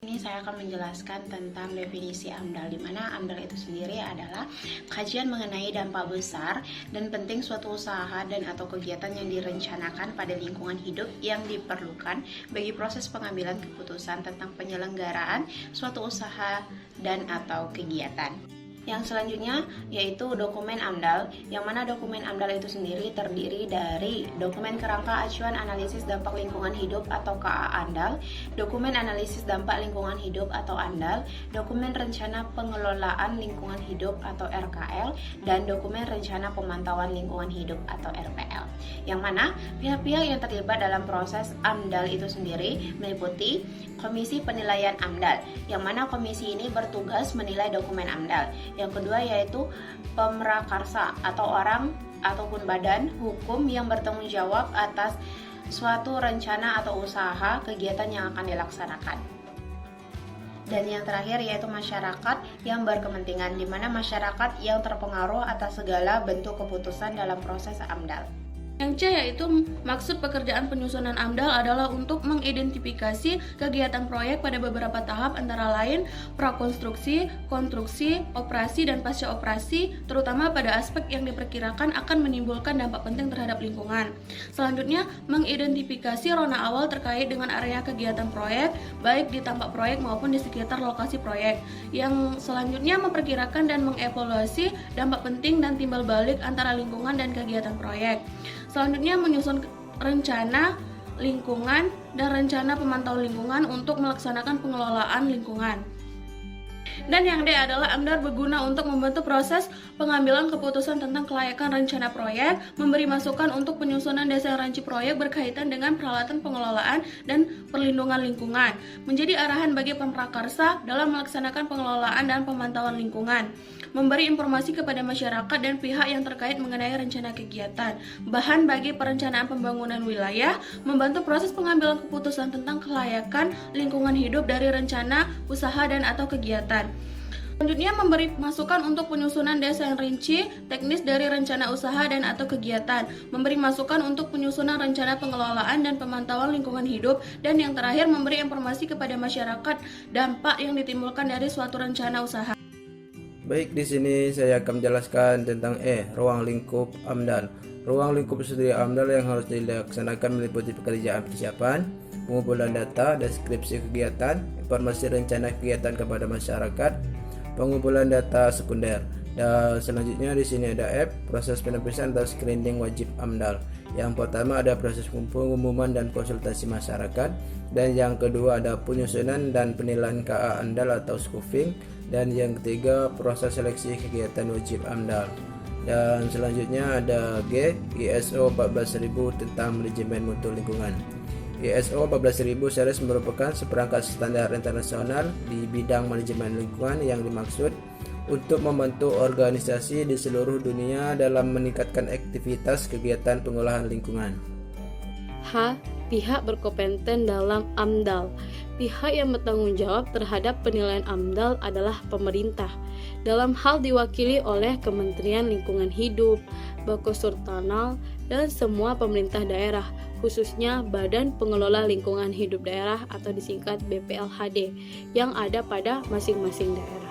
ini saya akan menjelaskan tentang definisi AMDAL, di mana AMDAL itu sendiri adalah kajian mengenai dampak besar dan penting suatu usaha dan atau kegiatan yang direncanakan pada lingkungan hidup yang diperlukan bagi proses pengambilan keputusan tentang penyelenggaraan suatu usaha dan atau kegiatan. Yang selanjutnya yaitu dokumen AMDAL, yang mana dokumen AMDAL itu sendiri terdiri dari dokumen kerangka acuan analisis dampak lingkungan hidup atau KA-ANDAL, dokumen analisis dampak lingkungan hidup atau ANDAL, dokumen rencana pengelolaan lingkungan hidup atau RKL, dan dokumen rencana pemantauan lingkungan hidup atau RPL. Yang mana pihak-pihak yang terlibat dalam proses AMDAL itu sendiri meliputi Komisi Penilaian AMDAL, yang mana komisi ini bertugas menilai dokumen AMDAL. Yang kedua yaitu pemrakarsa atau orang ataupun badan hukum yang bertanggung jawab atas suatu rencana atau usaha kegiatan yang akan dilaksanakan. Dan yang terakhir yaitu masyarakat yang berkepentingan, di mana masyarakat yang terpengaruh atas segala bentuk keputusan dalam proses AMDAL. Yang C yaitu maksud pekerjaan penyusunan AMDAL adalah untuk mengidentifikasi kegiatan proyek pada beberapa tahap, antara lain prakonstruksi, konstruksi, operasi, dan pasca operasi, terutama pada aspek yang diperkirakan akan menimbulkan dampak penting terhadap lingkungan. Selanjutnya, mengidentifikasi rona awal terkait dengan area kegiatan proyek, baik di tampak proyek maupun di sekitar lokasi proyek. Yang selanjutnya, memperkirakan dan mengevaluasi dampak penting dan timbal balik antara lingkungan dan kegiatan proyek. Selanjutnya, menyusun rencana lingkungan dan rencana pemantauan lingkungan untuk melaksanakan pengelolaan lingkungan. Dan yang D adalah AMDAL berguna untuk membantu proses pengambilan keputusan tentang kelayakan rencana proyek, memberi masukan untuk penyusunan desain ranci proyek berkaitan dengan peralatan pengelolaan dan perlindungan lingkungan, menjadi arahan bagi pemrakarsa dalam melaksanakan pengelolaan dan pemantauan lingkungan, memberi informasi kepada masyarakat dan pihak yang terkait mengenai rencana kegiatan, bahan bagi perencanaan pembangunan wilayah, membantu proses pengambilan keputusan tentang kelayakan lingkungan hidup dari rencana, usaha, dan atau kegiatan. Selanjutnya, memberi masukan untuk penyusunan desain rinci teknis dari rencana usaha dan atau kegiatan, memberi masukan untuk penyusunan rencana pengelolaan dan pemantauan lingkungan hidup, dan yang terakhir, memberi informasi kepada masyarakat dampak yang ditimbulkan dari suatu rencana usaha. Baik, di sini saya akan menjelaskan tentang ruang lingkup AMDAL. Ruang lingkup studi AMDAL yang harus dilaksanakan meliputi pekerjaan persiapan, pengumpulan data, deskripsi kegiatan, informasi rencana kegiatan kepada masyarakat, pengumpulan data sekunder. Dan selanjutnya di sini ada F, proses penulisan atau screening wajib AMDAL. Yang pertama ada proses pengumuman dan konsultasi masyarakat, dan yang kedua ada penyusunan dan penilaian KA AMDAL atau scoping, dan yang ketiga proses seleksi kegiatan wajib AMDAL. Dan selanjutnya ada G, ISO 14000 tentang manajemen mutu lingkungan. ISO 14000 series merupakan seperangkat standar internasional di bidang manajemen lingkungan yang dimaksud untuk membantu organisasi di seluruh dunia dalam meningkatkan aktivitas kegiatan pengolahan lingkungan. H. Pihak berkompeten dalam AMDAL. Pihak yang bertanggung jawab terhadap penilaian AMDAL adalah pemerintah, dalam hal diwakili oleh Kementerian Lingkungan Hidup, Bakosurtanal, dan semua pemerintah daerah, khususnya Badan Pengelola Lingkungan Hidup Daerah atau disingkat BPLHD, yang ada pada masing-masing daerah.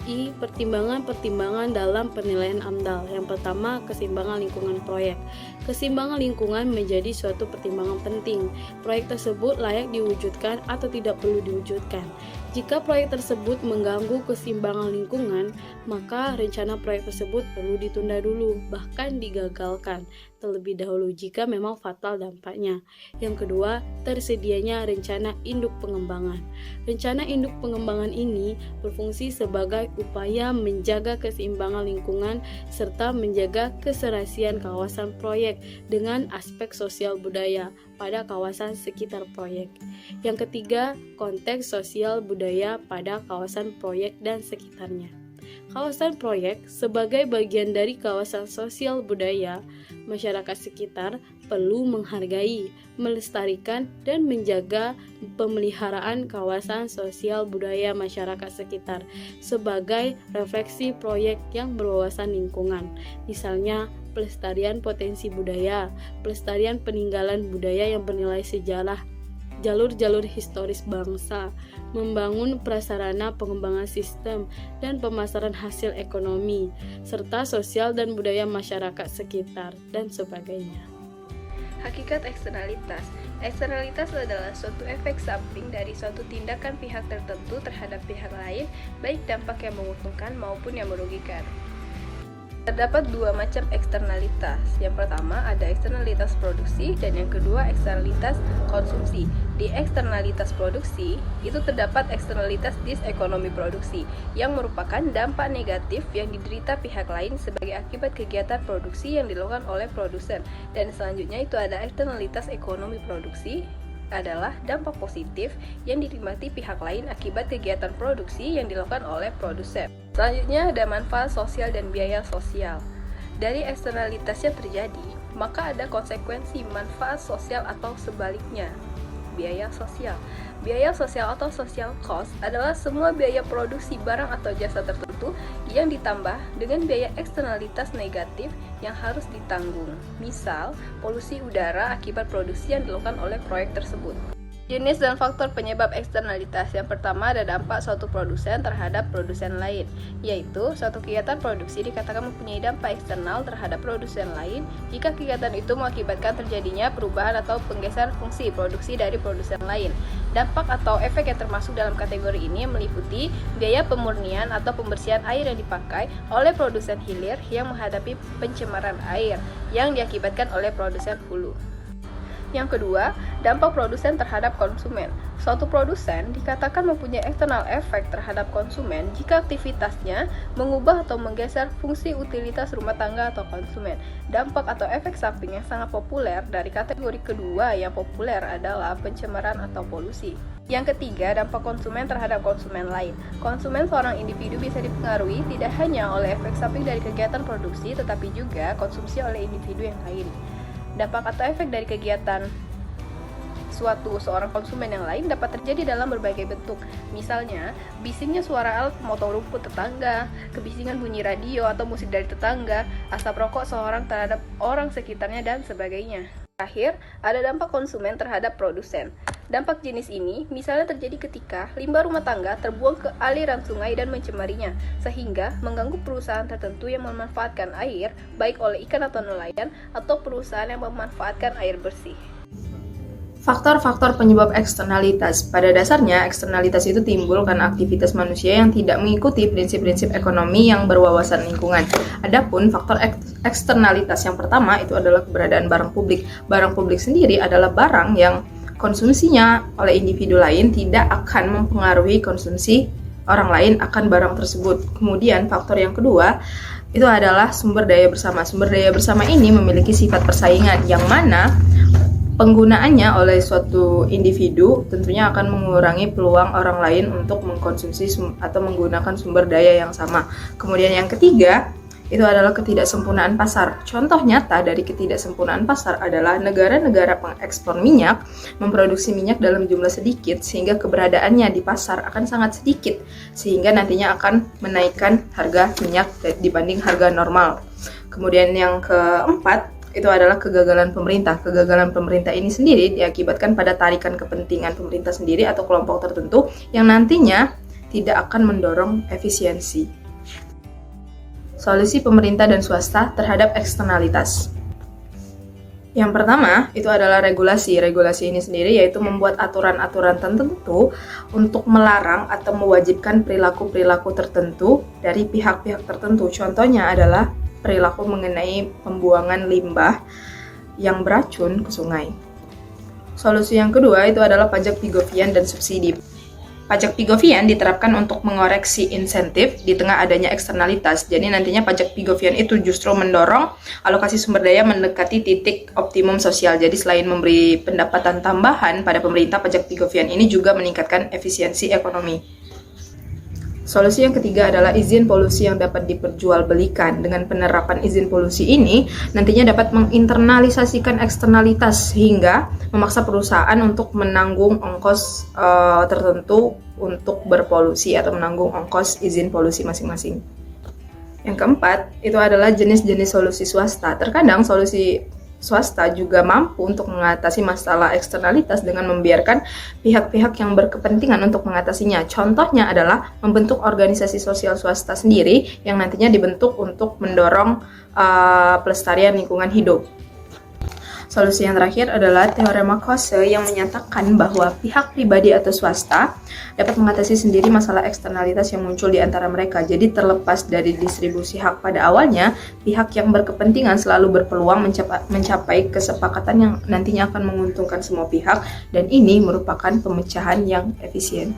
I. Pertimbangan-pertimbangan dalam penilaian AMDAL. Yang pertama, keseimbangan lingkungan proyek. Keseimbangan lingkungan menjadi suatu pertimbangan penting. Proyek tersebut layak diwujudkan atau tidak perlu diwujudkan. Jika proyek tersebut mengganggu keseimbangan lingkungan, maka rencana proyek tersebut perlu ditunda dulu, bahkan digagalkan terlebih dahulu jika memang fatal dampaknya. Yang kedua, tersedianya rencana induk pengembangan. Rencana induk pengembangan ini berfungsi sebagai upaya menjaga keseimbangan lingkungan serta menjaga keserasian kawasan proyek dengan aspek sosial budaya pada kawasan sekitar proyek. Yang ketiga, konteks sosial budaya pada kawasan proyek dan sekitarnya. Kawasan proyek sebagai bagian dari kawasan sosial budaya, masyarakat sekitar perlu menghargai, melestarikan, dan menjaga pemeliharaan kawasan sosial budaya masyarakat sekitar sebagai refleksi proyek yang berwawasan lingkungan. Misalnya, pelestarian potensi budaya, pelestarian peninggalan budaya yang bernilai sejarah, jalur-jalur historis bangsa, membangun prasarana pengembangan sistem dan pemasaran hasil ekonomi, serta sosial dan budaya masyarakat sekitar, dan sebagainya. Hakikat eksternalitas. Eksternalitas adalah suatu efek samping dari suatu tindakan pihak tertentu terhadap pihak lain, baik dampak yang menguntungkan maupun yang merugikan. Terdapat dua macam eksternalitas. Yang pertama ada eksternalitas produksi dan yang kedua eksternalitas konsumsi. Di eksternalitas produksi itu terdapat eksternalitas disekonomi produksi yang merupakan dampak negatif yang diderita pihak lain sebagai akibat kegiatan produksi yang dilakukan oleh produsen. Dan selanjutnya itu ada eksternalitas ekonomi produksi adalah dampak positif yang dinikmati pihak lain akibat kegiatan produksi yang dilakukan oleh produsen. Selanjutnya ada manfaat sosial dan biaya sosial. Dari eksternalitas yang terjadi, maka ada konsekuensi manfaat sosial atau sebaliknya, biaya sosial. Biaya sosial atau social cost adalah semua biaya produksi barang atau jasa tertentu yang ditambah dengan biaya eksternalitas negatif yang harus ditanggung. Misal, polusi udara akibat produksi yang dilakukan oleh proyek tersebut. Jenis dan faktor penyebab eksternalitas. Yang pertama ada dampak suatu produsen terhadap produsen lain, yaitu suatu kegiatan produksi dikatakan mempunyai dampak eksternal terhadap produsen lain jika kegiatan itu mengakibatkan terjadinya perubahan atau penggeseran fungsi produksi dari produsen lain. Dampak atau efek yang termasuk dalam kategori ini meliputi biaya pemurnian atau pembersihan air yang dipakai oleh produsen hilir yang menghadapi pencemaran air yang diakibatkan oleh produsen hulu. Yang kedua, dampak produsen terhadap konsumen. Suatu produsen dikatakan mempunyai eksternal efek terhadap konsumen jika aktivitasnya mengubah atau menggeser fungsi utilitas rumah tangga atau konsumen. Dampak atau efek samping yang sangat populer dari kategori kedua yang populer adalah pencemaran atau polusi. Yang ketiga, dampak konsumen terhadap konsumen lain. Konsumen seorang individu bisa dipengaruhi tidak hanya oleh efek samping dari kegiatan produksi, tetapi juga konsumsi oleh individu yang lain. Dampak atau efek dari kegiatan seorang konsumen yang lain dapat terjadi dalam berbagai bentuk. Misalnya, bisingnya suara alat pemotong rumput tetangga, kebisingan bunyi radio atau musik dari tetangga, asap rokok seorang terhadap orang sekitarnya, dan sebagainya. Terakhir, ada dampak konsumen terhadap produsen. Dampak jenis ini misalnya terjadi ketika limbah rumah tangga terbuang ke aliran sungai dan mencemarinya, sehingga mengganggu perusahaan tertentu yang memanfaatkan air, baik oleh ikan atau nelayan, atau perusahaan yang memanfaatkan air bersih. Faktor-faktor penyebab eksternalitas. Pada dasarnya, eksternalitas itu timbul karena aktivitas manusia yang tidak mengikuti prinsip-prinsip ekonomi yang berwawasan lingkungan. Adapun faktor eksternalitas yang pertama itu adalah keberadaan barang publik. Barang publik sendiri adalah barang yang konsumsinya oleh individu lain tidak akan mempengaruhi konsumsi orang lain akan barang tersebut. Kemudian faktor yang kedua itu adalah sumber daya bersama. Sumber daya bersama ini memiliki sifat persaingan yang mana penggunaannya oleh suatu individu tentunya akan mengurangi peluang orang lain untuk mengkonsumsi atau menggunakan sumber daya yang sama. Kemudian yang ketiga, itu adalah ketidaksempurnaan pasar. Contoh nyata dari ketidaksempurnaan pasar adalah negara-negara pengekspor minyak memproduksi minyak dalam jumlah sedikit sehingga keberadaannya di pasar akan sangat sedikit sehingga nantinya akan menaikkan harga minyak dibanding harga normal. Kemudian yang keempat, itu adalah kegagalan pemerintah. Kegagalan pemerintah ini sendiri diakibatkan pada tarikan kepentingan pemerintah sendiri atau kelompok tertentu yang nantinya tidak akan mendorong efisiensi. Solusi pemerintah dan swasta terhadap eksternalitas. Yang pertama, itu adalah regulasi. Regulasi ini sendiri yaitu membuat aturan-aturan tertentu untuk melarang atau mewajibkan perilaku-perilaku tertentu dari pihak-pihak tertentu. Contohnya adalah perilaku mengenai pembuangan limbah yang beracun ke sungai. Solusi yang kedua itu adalah pajak pigovian dan subsidi. Pajak pigovian diterapkan untuk mengoreksi insentif di tengah adanya eksternalitas. Jadi nantinya pajak pigovian itu justru mendorong alokasi sumber daya mendekati titik optimum sosial. Jadi selain memberi pendapatan tambahan pada pemerintah, pajak pigovian ini juga meningkatkan efisiensi ekonomi. Solusi yang ketiga adalah izin polusi yang dapat diperjualbelikan. Dengan penerapan izin polusi ini, nantinya dapat menginternalisasikan eksternalitas sehingga memaksa perusahaan untuk menanggung ongkos tertentu untuk berpolusi atau menanggung ongkos izin polusi masing-masing. Yang keempat, itu adalah jenis-jenis solusi swasta. Terkadang solusi swasta juga mampu untuk mengatasi masalah eksternalitas dengan membiarkan pihak-pihak yang berkepentingan untuk mengatasinya. Contohnya adalah membentuk organisasi sosial swasta sendiri yang nantinya dibentuk untuk mendorong pelestarian lingkungan hidup. Solusi yang terakhir adalah teorema Coase yang menyatakan bahwa pihak pribadi atau swasta dapat mengatasi sendiri masalah eksternalitas yang muncul di antara mereka. Jadi terlepas dari distribusi hak pada awalnya, pihak yang berkepentingan selalu berpeluang mencapai kesepakatan yang nantinya akan menguntungkan semua pihak, dan ini merupakan pemecahan yang efisien.